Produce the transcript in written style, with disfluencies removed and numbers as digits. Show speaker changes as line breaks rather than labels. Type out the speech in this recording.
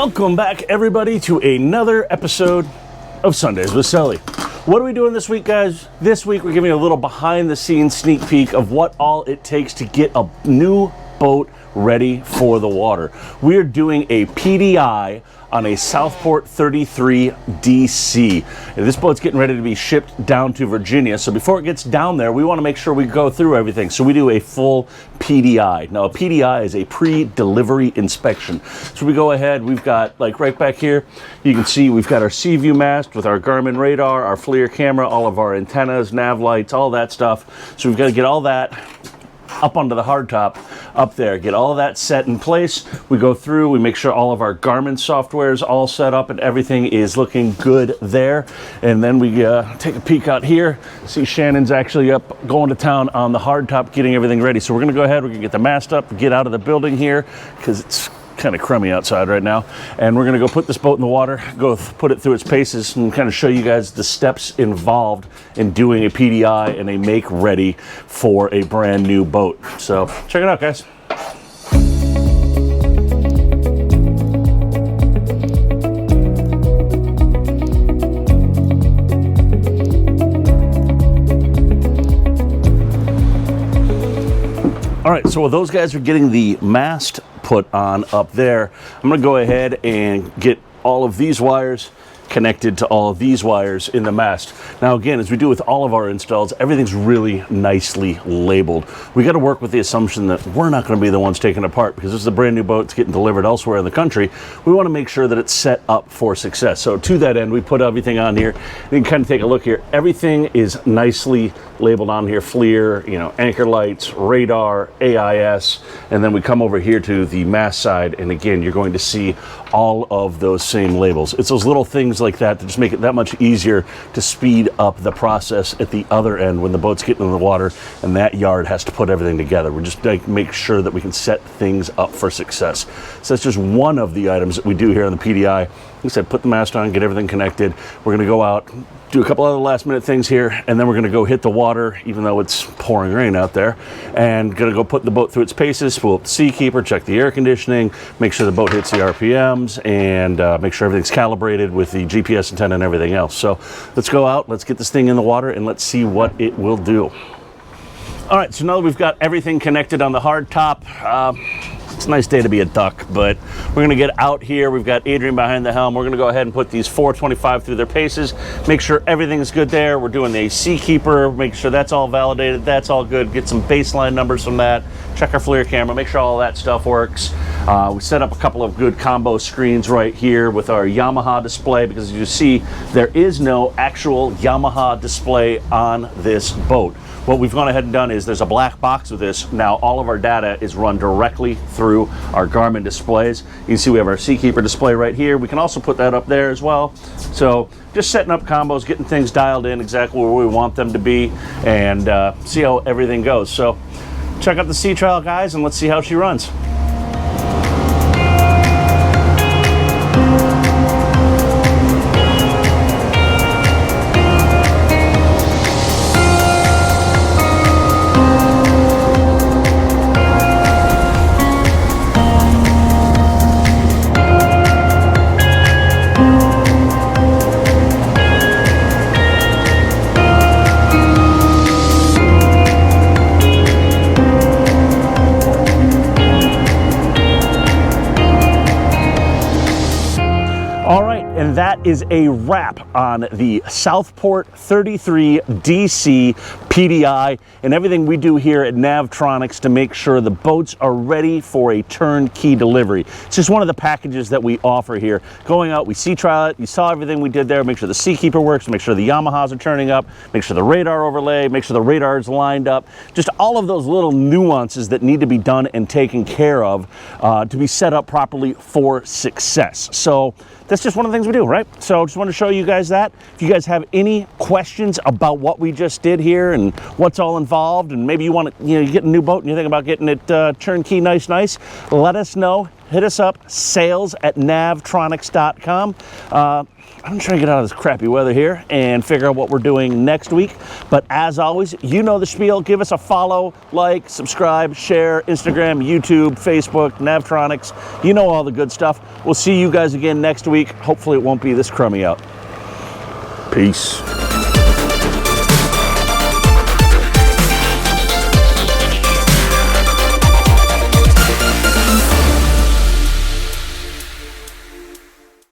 Welcome back, everybody, to another episode of Sundays with Sully. What are we doing this week, guys? This week, we're giving you a little behind-the-scenes sneak peek of what all it takes to get a new boat ready for the water. We're doing a PDI on a Southport 33 DC. And this boat's getting ready to be shipped down to Virginia. So before it gets down there, we want to make sure we go through everything. So we do a full PDI. Now, a PDI is a pre-delivery inspection. So we go ahead, we've got, like right back here, you can see we've got our Seaview mast with our Garmin radar, our FLIR camera, all of our antennas, nav lights, all that stuff. So we've got to get all that up onto the hardtop up there, get all of that set in place. We go through, we make sure all of our Garmin software is all set up and everything is looking good there. And then we take a peek out here, see Shannon's actually up going to town on the hardtop, getting everything ready. So we're gonna go ahead, we're gonna get the mast up, get out of the building here because it's kind of crummy outside right now, and we're going to go put this boat in the water, go put it through its paces, and kind of show you guys the steps involved in doing a PDI and a make ready for a brand new boat. So check it out, guys. All right, so while those guys are getting the mast put on up there, I'm gonna go ahead and get all of these wires connected to all of these wires in the mast. Now again, as we do with all of our installs, everything's really nicely labeled. We got to work with the assumption that we're not going to be the ones taking it apart, because this is a brand new boat that's getting delivered elsewhere in the country. We want to make sure that it's set up for success. So to that end, we put everything on here. You can kind of take a look here. Everything is nicely labeled on here. FLIR, you know, anchor lights, radar, AIS, and then we come over here to the mast side, and again, you're going to see all of those same labels. It's those little things like that to just make it that much easier to speed up the process at the other end when the boat's getting in the water and that yard has to put everything together. We're just like make sure that we can set things up for success. So that's just one of the items that we do here on the PDI. Like I said, put the mast on, get everything connected. We're gonna go out, do a couple other last minute things here, and then we're gonna go hit the water, even though it's pouring rain out there, and gonna go put the boat through its paces, spool up the Seakeeper, check the air conditioning, make sure the boat hits the RPMs, and make sure everything's calibrated with the GPS antenna and everything else. So let's go out, let's get this thing in the water, and let's see what it will do. All right, so now that we've got everything connected on the hard top, it's a nice day to be a duck, but we're gonna get out here. We've got Adrian behind the helm. We're gonna go ahead and put these 425 through their paces, make sure everything's good there. We're doing the Seakeeper, make sure that's all validated, that's all good. Get some baseline numbers from that. Check our FLIR camera, make sure all that stuff works. We set up a couple of good combo screens right here with our Yamaha display, because as you see, there is no actual Yamaha display on this boat. What we've gone ahead and done is there's a black box with this. Now all of our data is run directly through our Garmin displays. You can see we have our Seakeeper display right here. We can also put that up there as well. So just setting up combos, getting things dialed in exactly where we want them to be, and see how everything goes. So check out the sea trial, guys, and let's see how she runs. And that is a wrap on the Southport 33 DC PDI and everything we do here at Navtronics to make sure the boats are ready for a turnkey delivery. It's just one of the packages that we offer here. Going out, we sea trial it, you saw everything we did there, make sure the Seakeeper works, make sure the Yamahas are turning up, make sure the radar overlay, make sure the radar is lined up, just all of those little nuances that need to be done and taken care of to be set up properly for success. So that's just one of the things we do, right? So just want to show you guys that. If you guys have any questions about what we just did here and what's all involved, and maybe you want to, you get a new boat and you think about getting it turnkey nice, let us know. Hit us up, sales@navtronics.com. I'm trying to get out of this crappy weather here and figure out what we're doing next week. But as always, you know the spiel. Give us a follow, like, subscribe, share, Instagram, YouTube, Facebook, Navtronics. You know all the good stuff. We'll see you guys again next week. Hopefully it won't be this crummy out. Peace.